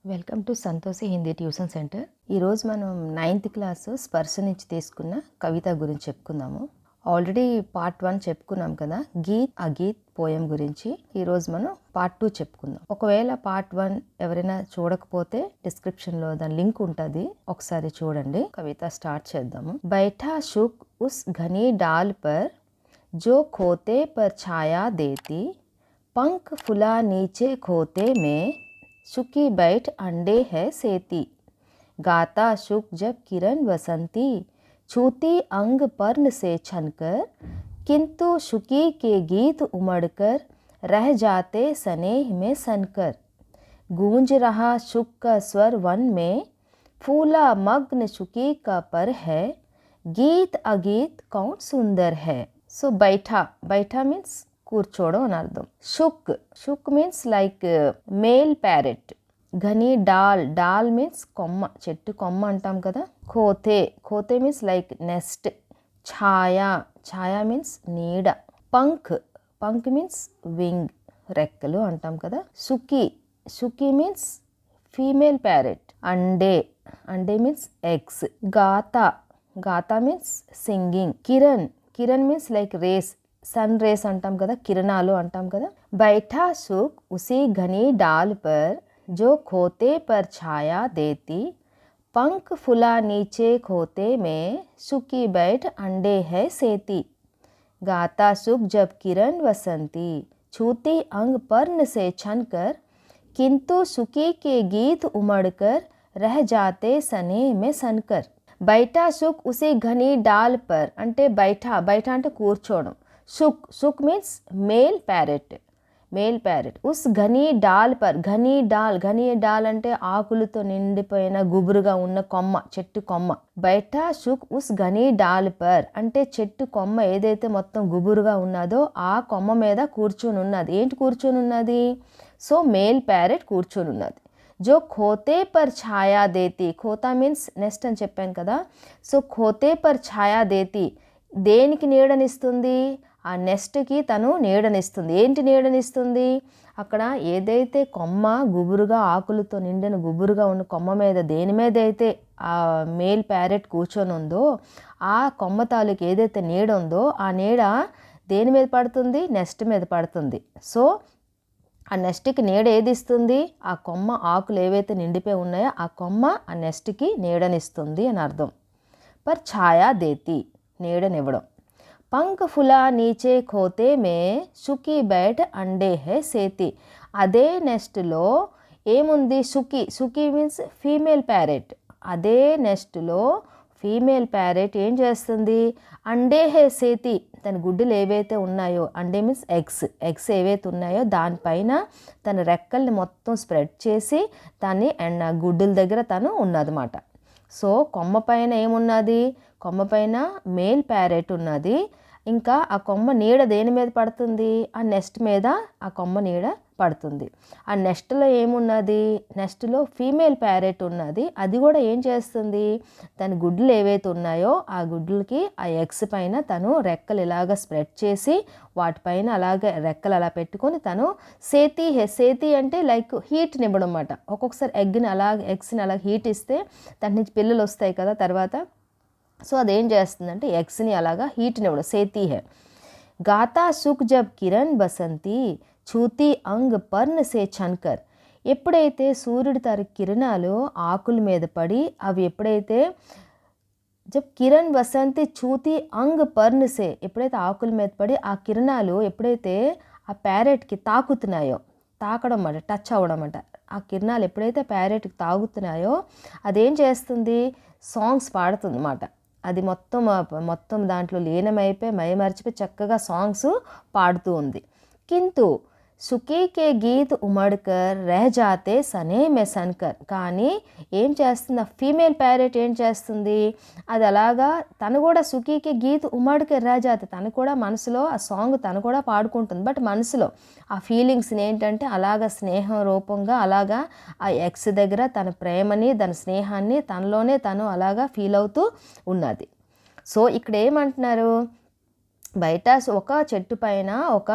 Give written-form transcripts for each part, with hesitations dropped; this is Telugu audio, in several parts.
Welcome to Santoshi Hindi tuition centre. ఈరోజు మనం 9th క్లాస్ స్పర్శ నుంచి తీసుకున్న కవిత గురించి చెప్పుకుందాము. ఆల్రెడీ పార్ట్ 1 చెప్పుకున్నాం కదా, గీత్ అగీత్ పోయం గురించి. ఈరోజు మనం పార్ట్ 2 చెప్పుకుందాం. ఒకవేళ పార్ట్ 1 ఎవరైనా చూడకపోతే డిస్క్రిప్షన్లో దాని లింక్ ఉంటుంది, ఒకసారి చూడండి. కవిత స్టార్ట్ చేద్దాము. బైఠా శుక్ ఉస్ ఘనీ డాల్ పర్ जो खोते पर छाया देती, पंख फुला नीचे खोते में सुखी बैठ अंडे है सेती. गाता शुक जब किरण वसंती, छूती अंग पर्ण से छनकर, किंतु शुकी के गीत उमड़कर रह जाते स्नेह में सनकर. गूंज रहा शुक का स्वर वन में, फूला मग्न शुकी का पर है, गीत अगीत कौन सुंदर है. సో బైఠా మీన్స్ కూర్చోవడం అని అర్థం. షుక్ మీన్స్ లైక్ మేల్ ప్యారెట్. ఘనీ డాల్ మీన్స్ కొమ్మ, చెట్టు కొమ్మ అంటాం కదా. ఖోతే మీన్స్ లైక్ నెస్ట్. ఛాయా మీన్స్ నీడ. పంక్ మీన్స్ వింగ్, రెక్కలు అంటాం కదా. సుకి మీన్స్ ఫీమేల్ ప్యారెట్. అండే మీన్స్ ఎగ్స్. గాతా మీన్స్ సింగింగ్. కిరణ్ means like rays, sun rays అంటాం కదా, కిరణాలు అంటాం కదా. బైఠా సుక్ ఉసి ఘనీ డాల్ పర్ జో ఖోతే పర్ ఛాయా దేతి, పంక్ ఫులా నీచే ఖోతే మే సుఖీ బైఠ అండే హై సేతి. గాతా సుక్ జబ్ కిరణ్ వసంती, छूती अंग पर्ण से छनकर, किंतु सुखी के गीत उमड़कर रह जाते स्नेह में सनकर. బైఠా సుక్ ఉసి ఘనీ డాల్ పర్ అంటే బైఠా అంటే కూర్చోవడం. సుక్ మీన్స్ మేల్ ప్యారెట్. ఉస్ ఘనీ డాల్ పర్, ఘనీ డాల్ అంటే ఆకులతో నిండిపోయిన గుబురుగా ఉన్న కొమ్మ, చెట్టు కొమ్మ. బైఠా సుక్ ఉస్ ఘనీ డాల్ పర్ అంటే చెట్టు కొమ్మ ఏదైతే మొత్తం గుబురుగా ఉన్నదో ఆ కొమ్మ మీద కూర్చొని ఉన్నది. ఏంటి కూర్చొని ఉన్నది? సో మేల్ ప్యారెట్ కూర్చొని ఉన్నది. జో ఖోతే పర్ ఛాయా దేతి, ఖోతా మీన్స్ నెస్ట్ అని చెప్పాను కదా. సో ఖోతే పర్ ఛాయా దేతి, దేనికి నీడనిస్తుంది? ఆ నెస్ట్కి తను నీడనిస్తుంది. ఏంటి నీడనిస్తుంది? అక్కడ ఏదైతే కొమ్మ గుబురుగా ఆకులతో నిండిన గుబురుగా ఉన్న కొమ్మ మీద, దేని మీద అయితే ఆ మేల్ ప్యారెట్ కూర్చొని ఉందో ఆ కొమ్మ తాలూకు ఏదైతే నీడ ఉందో ఆ నీడ దేని మీద పడుతుంది? నెస్ట్ మీద పడుతుంది. సో ఆ నెస్ట్కి నీడ ఏది ఇస్తుంది? ఆ కొమ్మ ఆకులు ఏవైతే నిండిపోయి ఉన్నాయో ఆ కొమ్మ ఆ నెస్ట్కి నీడనిస్తుంది అని అర్థం. పర్ ఛాయా దేతి, నీడనివ్వడం. పంక్ ఫులా నీచే ఖోతే మే సుఖీ బైఠ అండే హే సేతి, అదే నెస్ట్లో ఏముంది? సుఖీ మీన్స్ ఫీమేల్ ప్యారెట్. అదే నెస్ట్లో ఫీమేల్ ప్యారెట్ ఏం చేస్తుంది? అండే హే సేతి, తన గుడ్డులు ఏవైతే ఉన్నాయో, అండే మీన్స్ ఎగ్స్ ఏవైతే ఉన్నాయో దానిపైన తన రెక్కల్ని మొత్తం స్ప్రెడ్ చేసి దాన్ని గుడ్డుల దగ్గర తను ఉన్నదన్నమాట. సో కొమ్మ పైన ఏమున్నది? కొమ్మ పైన మేల్ ప్యారెట్ ఉన్నది. ఇంకా ఆ కొమ్మ నీడ దేని మీద పడుతుంది? ఆ నెస్ట్ మీద ఆ కొమ్మ నీడ పడుతుంది. ఆ నెస్ట్లో ఏమున్నది? నెస్ట్లో ఫీమేల్ ప్యారెట్ ఉన్నది. అది కూడా ఏం చేస్తుంది? తన గుడ్లు ఏవైతే ఉన్నాయో ఆ గుడ్లకి ఆ ఎగ్స్ పైన తను రెక్కలు ఇలాగ స్ప్రెడ్ చేసి వాటిపైన అలాగే రెక్కలు అలా పెట్టుకొని తను సేతి అంటే లైక్ హీట్ని ఇవ్వడం అన్నమాట. ఒక్కొక్కసారి ఎగ్స్ని అలా హీట్ ఇస్తే దాని నుంచి పిల్లలు వస్తాయి కదా తర్వాత. సో అదేం చేస్తుందంటే ఎగ్స్ని అలాగా హీట్ని ఇవ్వడం, సేతి హే. గాతా సుక్ జబ్ కిరణ్ బసంతి, छूती अंग పర్ణ సే ఛన్కర్, ఎప్పుడైతే సూర్యుడి తన కిరణాలు ఆకుల మీద పడి అవి ఎప్పుడైతే జబ్ కిరణ్ వసంతి छूती अंग పర్ణ సే, ఎప్పుడైతే ఆకుల మీద పడి ఆ కిరణాలు ఎప్పుడైతే ఆ ప్యారెట్కి తాకుతున్నాయో, తాకడం అంట, టచ్ అవ్వడం అంట, ఆ కిరణాలు ఎప్పుడైతే ప్యారెట్కి తాగుతున్నాయో అదేం చేస్తుంది? సాంగ్స్ పాడుతుంది అన్నమాట. అది మొత్తం దాంట్లో లీనమైపోయి మైమరిచిపోయి చక్కగా సాంగ్స్ పాడుతూ ఉంది. కింతు సుఖీ కే గీత్ ఉమడ్కర్ రహ జాతే సనే మే సన్కర్, కానీ ఏం చేస్తుంది? ఆ ఫీమేల్ ప్యారెట్ ఏం చేస్తుంది? అది అలాగా తను కూడా సుఖీకే గీత్ ఉమడ్కర్ రహ జాతే, తను కూడా మనసులో ఆ సాంగ్ తను కూడా పాడుకుంటుంది. బట్ మనసులో ఆ ఫీలింగ్స్ని ఏంటంటే అలాగా స్నేహం రూపంగా అలాగా ఆ ఎక్స్ దగ్గర తన ప్రేమని తన స్నేహాన్ని తనలోనే తను అలాగా ఫీల్ అవుతూ ఉన్నది. సో ఇక్కడ ఏమంటున్నారు? బయట ఒక చెట్టు పైన ఒక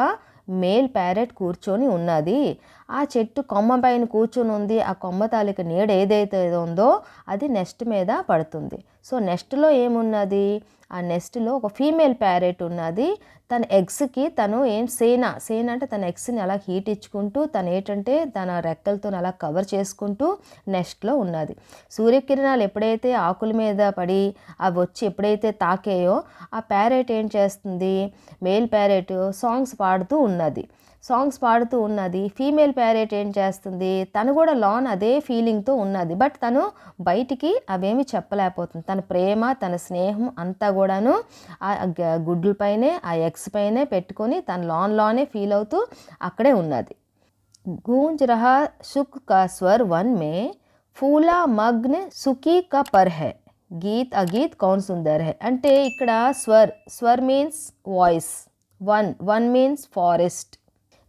మేల్ ప్యారెట్ కూర్చొని ఉన్నది. ఆ చెట్టు కొమ్మ పైన కూర్చుని ఉంది, ఆ కొమ్మ తాలూకు నీడ ఏదైతే ఉందో అది నెస్ట్ మీద పడుతుంది. సో నెస్ట్లో ఏమున్నది, ఆ నెస్ట్లో ఒక ఫీమేల్ ప్యారెట్ ఉన్నది. తన ఎగ్స్కి తను సేన అంటే తన ఎగ్స్ని అలా హీట్ ఇచ్చుకుంటూ తను ఏంటంటే తన రెక్కలతో అలా కవర్ చేసుకుంటూ నెస్ట్లో ఉన్నది. సూర్యకిరణాలు ఎప్పుడైతే ఆకుల మీద పడి అవి వచ్చి ఎప్పుడైతే తాకేయో ఆ ప్యారెట్ ఏం చేస్తుంది, మేల్ ప్యారెట్ సాంగ్స్ పాడుతూ ఉన్నది. ఫీమేల్ ప్యారెట్ ఏం చేస్తుంది, తను కూడా లోన్ అదే ఫీలింగ్తో ఉన్నది. బట్ తను బయటికి అవేమి చెప్పలేకపోతుంది. తన ప్రేమ తన స్నేహం అంతా కూడాను ఆ గుడ్ల పైనే ఆ ఎగ్స్ పైనే పెట్టుకొని తన లోనే ఫీల్ అవుతూ అక్కడే ఉన్నది. గూంజ్ రహా సుఖ్ కా స్వర్ వన్ మే, ఫూలా మగ్న సుఖీ కా పర్ హై, గీత్ అగీత్ కౌన్ సుందర్ హై. అంటే ఇక్కడ స్వర్ మీన్స్ వాయిస్, వన్ మీన్స్ ఫారెస్ట్.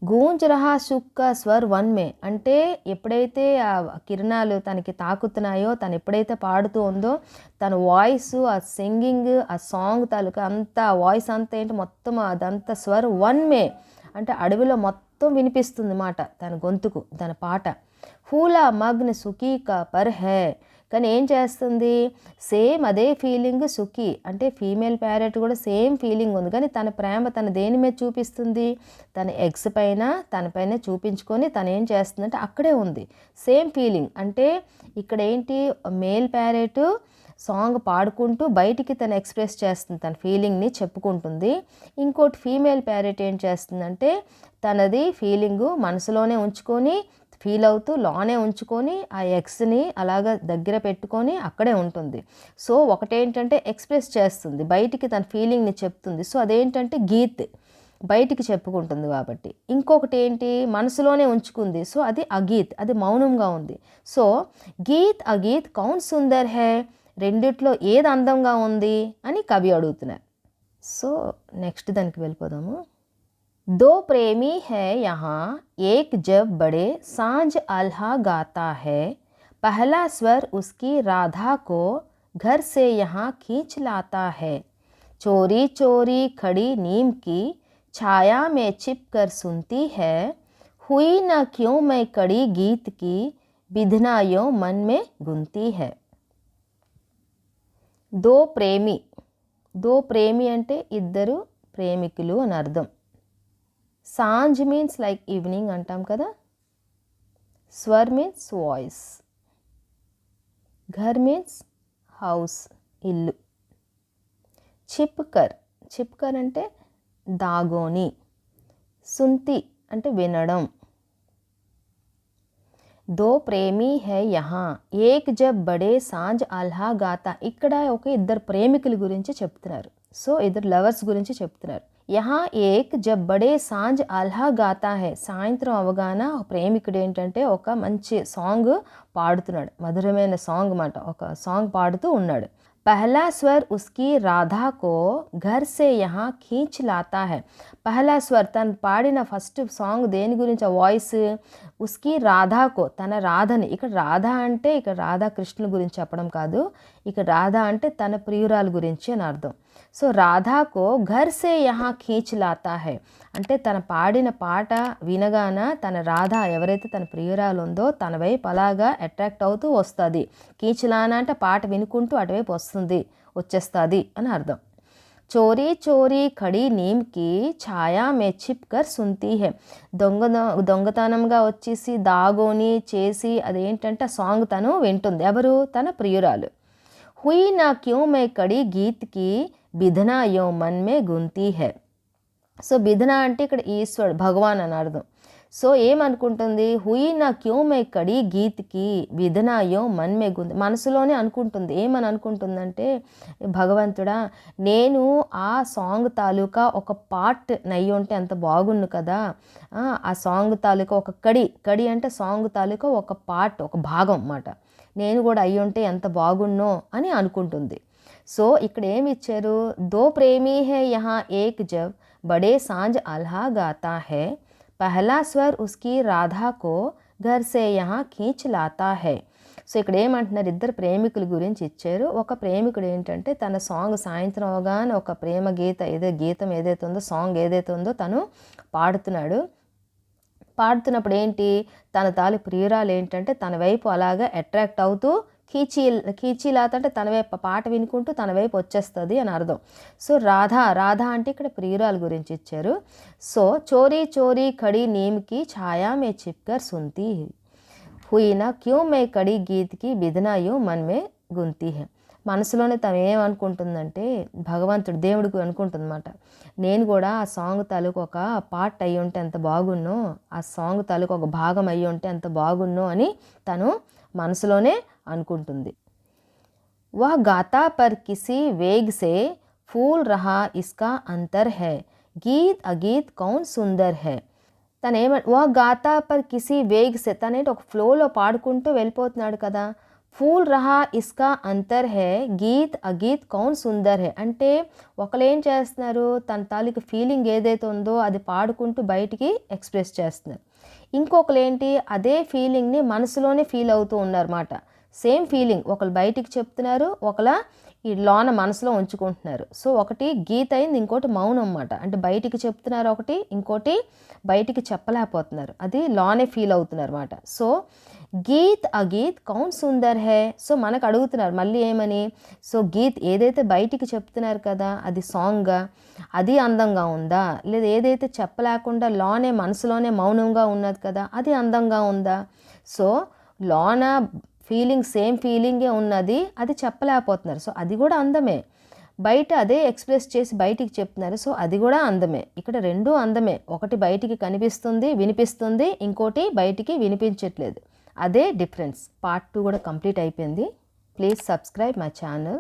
గూంజ్ రహా సుఖ్ కా స్వర్ వన్ మే అంటే ఎప్పుడైతే ఆ కిరణాలు తనకి తాకుతున్నాయో, తను ఎప్పుడైతే పాడుతూ ఉందో తన వాయిస్, ఆ సింగింగ్, ఆ సాంగ్ తాలూకా అంతా వాయిస్ అంతా ఏంటి మొత్తం అదంతా స్వర్ వన్ మే అంటే అడవిలో మొత్తం వినిపిస్తుంది మాట తన గొంతుకు, తన పాట. ఫూలా మగ్న సుఖీ కా పర్ హై, కానీ ఏం చేస్తుంది, సేమ్ అదే ఫీలింగ్ సుఖీ అంటే ఫీమేల్ ప్యారెట్ కూడా సేమ్ ఫీలింగ్ ఉంది. కానీ తన ప్రేమ తన దేని మీద చూపిస్తుంది, తన ఎగ్స్ పైన తన పైన చూపించుకొని తను ఏం చేస్తుందంటే అక్కడే ఉంది సేమ్ ఫీలింగ్. అంటే ఇక్కడ ఏంటి, మేల్ ప్యారెట్ సాంగ్ పాడుకుంటూ బయటికి తను ఎక్స్ప్రెస్ చేస్తుంది, తన ఫీలింగ్ని చెప్పుకుంటుంది. ఇంకోటి ఫీమేల్ ప్యారెట్ ఏం చేస్తుందంటే తనది ఫీలింగు మనసులోనే ఉంచుకొని ఫీల్ అవుతూ లోనే ఉంచుకొని ఆ ఎగ్స్ని అలాగ దగ్గర పెట్టుకొని అక్కడే ఉంటుంది. సో ఒకటేంటంటే ఎక్స్ప్రెస్ చేస్తుంది, బయటికి తన ఫీలింగ్ని చెప్తుంది. సో అదేంటంటే గీత్, బయటికి చెప్పుకుంటుంది కాబట్టి. ఇంకొకటి ఏంటి, మనసులోనే ఉంచుకుంది. సో అది అగీత్, అది మౌనంగా ఉంది. సో గీత్ అగీత్ కౌన్ సుందర్ హై, రెండిట్లో ఏది అందంగా ఉంది అని కవి అడుగుతున్నారు. సో నెక్స్ట్ దానికి వెళ్ళిపోదాము. दो प्रेमी है यहाँ, एक जब बड़े सांझ आल्हा गाता है, पहला स्वर उसकी राधा को घर से यहाँ खींच लाता है, चोरी चोरी खड़ी नीम की छाया में छिप कर सुनती है, हुई न क्यों मैं कड़ी गीत की बिधना यूं मन में गुनती है. దో ప్రేమి అంటే ఇద్దరు ప్రేమికులు అని అర్థం. సాంజ్ మీన్స్ లైక్ ఈవినింగ్ అంటాం కదా. స్వర్ మీన్స్ వాయిస్, ఘర్ మీన్స్ హౌస్ ఇల్లు, చిప్కర్ అంటే దాగోని, సుంతి అంటే వినడం. దో ప్రేమీ హై యహా, ఏక్ జబ్ బడే సాంజ్ ఆల్హా గాతా, ఇక్కడ ఒక ఇద్దరు ప్రేమికుల గురించి చెప్తున్నారు. సో ఇద్దరు లవర్స్ గురించి చెప్తున్నారు. యహా ఏక్ జబ్ బడే సాంజ్ ఆల్హా గాతా హై, సాయంత్రం అవగాన ప్రేమికుడు ఏంటంటే ఒక మంచి సాంగ్ పాడుతున్నాడు, మధురమైన సాంగ్ మాట, ఒక సాంగ్ పాడుతూ ఉన్నాడు. पहला स्वर उसकी राधा को घर से यहाँ खींच लाता है. పహలా స్వర్ తను పాడిన ఫస్ట్ సాంగ్ దేని గురించి, ఆ వాయిస్ ఉస్కి రాధాకో తన రాధని, ఇక్కడ రాధా అంటే ఇక్కడ రాధా కృష్ణుల గురించి చెప్పడం కాదు, ఇక్కడ రాధా అంటే తన ప్రియురాలు గురించి అని అర్థం. సో రాధాకో ఘర్ సే యహా ఖీంచ్ లాతా హై అంటే తన పాడిన పాట వినగాన తన రాధా ఎవరైతే తన ప్రియురాలు ఉందో తన వైపు అలాగా అట్రాక్ట్ అవుతూ వస్తుంది. కీచులానా అంటే పాట వినుకుంటూ అటువైపు వచ్చేస్తుంది అని అర్థం. చోరీ చోరీ ఖడీ నీమ్కి ఛాయా మే చిప్కర్ సుంతీ హై, దొంగతనంగా వచ్చేసి దాగోని చేసి అదేంటంటే ఆ సాంగ్ తను వింటుంది. ఎవరు, తన ప్రియురాలు. హుయి నా క్యూ మే కడి గీత్కి బిధనా యో మన్ మే గుంతీ హై. సో బిధనా అంటే ఇక్కడ ఈశ్వరుడు భగవాన్ అని అర్థం. సో ఏమనుకుంటుంది, హుయి నా క్యూ మే కడి గీత్కి విధనాయో మన్ మే గుంది, మనసులోనే అనుకుంటుంది. ఏమని అనుకుంటుందంటే, భగవంతుడా నేను ఆ సాంగ్ తాలూకా ఒక పార్ట్ నయ్యి ఉంటే ఎంత బాగుండు కదా, ఆ సాంగ్ తాలూకా ఒక కడి అంటే సాంగ్ తాలూకా ఒక పార్ట్, ఒక భాగం అన్నమాట, నేను కూడా అయ్యి ఉంటే ఎంత బాగున్నో అని అనుకుంటుంది. సో ఇక్కడ ఏమి ఇచ్చారు, దో ప్రేమీ హై యహా ఏక్ జబ్ బడే సాంజ్ ఆల్హా గాతా హై, పహలా స్వర్ ఉస్కి రాధాకో ఘర్ సే యహా ఖీంచ్ లాతా హై. సో ఇక్కడ ఏమంటున్నారు, ఇద్దరు ప్రేమికుల గురించి ఇచ్చారు. ఒక ప్రేమికుడు ఏంటంటే తన సాంగ్ సాయంత్రం అవగానే ఒక ప్రేమ గీతం ఏదైతే ఉందో సాంగ్ ఏదైతే ఉందో తను పాడుతున్నాడు. పాడుతున్నప్పుడు ఏంటి, తన తాలూకు ప్రియురాలు ఏంటంటే తన వైపు అలాగా అట్రాక్ట్ అవుతూ కీచీలాత అంటే తన వైపు పాట వినుకుంటూ తన వైపు వచ్చేస్తుంది అని అర్థం. సో రాధా అంటే ఇక్కడ ప్రియురాలు గురించి ఇచ్చారు. సో చోరీ చోరీ కడి నీమ్కి ఛాయా మే చిప్కర్ సుంతి హుయి నా క్యూ మే కడి గీత్కి బిధనాయు మన్మే గుంతి హే. మనసులోనే తను ఏమనుకుంటుందంటే భగవంతుడు దేవుడికి అనుకుంటుందన్నమాట, నేను కూడా ఆ సాంగ్ తాలూకు ఒక పార్ట్ అయ్యి ఉంటే ఎంత బాగున్నో, ఆ సాంగ్ తాలూకు ఒక భాగం అయ్యి ఉంటే ఎంత బాగున్నో అని తను మనసులోనే అనుకుంటుంది. వह गाता पर किसी वेग से फूल रहा इसका अंतर है गीत अगीत कौन सुंदर है. వా గాతా పర్ కిసి వేగ్ సే, తనేంటి ఒక ఫ్లోలో పాడుకుంటూ వెళ్ళిపోతున్నాడు కదా. ఫూల్ రహా ఇస్కా అంతర్ హే గీత్ అగీత్ కౌన్ సుందర్ హే అంటే ఒకళ్ళు ఏం చేస్తున్నారు, తన తాలూకు ఫీలింగ్ ఏదైతే ఉందో అది పాడుకుంటూ బయటికి ఎక్స్ప్రెస్ చేస్తున్నారు. ఇంకొకరు ఏంటి, అదే ఫీలింగ్ని మనసులోనే ఫీల్ అవుతూ ఉన్నారన్నమాట. సేమ్ ఫీలింగ్ ఒకళ్ళు బయటికి చెప్తున్నారు, ఒకళ్ళ ఈ లోన మనసులో ఉంచుకుంటున్నారు. సో ఒకటి గీత అయింది, ఇంకోటి మౌనం అన్నమాట. అంటే బయటికి చెప్తున్నారు ఒకటి, ఇంకోటి బయటికి చెప్పలేకపోతున్నారు, అది లోనే ఫీల్ అవుతున్నారు అన్నమాట. సో గీత్ అగీత్ కౌన్ సుందర్ హే. సో మనకు అడుగుతున్నారు మళ్ళీ ఏమని, సో గీత్ ఏదైతే బయటికి చెప్తున్నారు కదా అది సాంగ్గా, అది అందంగా ఉందా, లేదా ఏదైతే చెప్పలేకుండా లోనే మనసులోనే మౌనంగా ఉన్నది కదా అది అందంగా ఉందా. సో లోన ఫీలింగ్ సేమ్ ఫీలింగే ఉన్నది, అది చెప్పలేకపోతున్నారు, సో అది కూడా అందమే. బయట అదే ఎక్స్ప్రెస్ చేసి బయటికి చెప్తున్నారు, సో అది కూడా అందమే. ఇక్కడ రెండూ అందమే, ఒకటి బయటికి కనిపిస్తుంది వినిపిస్తుంది, ఇంకోటి బయటికి వినిపించట్లేదు, అదే డిఫరెన్స్. పార్ట్ 2 కూడా కంప్లీట్ అయిపోయింది. Please subscribe my channel.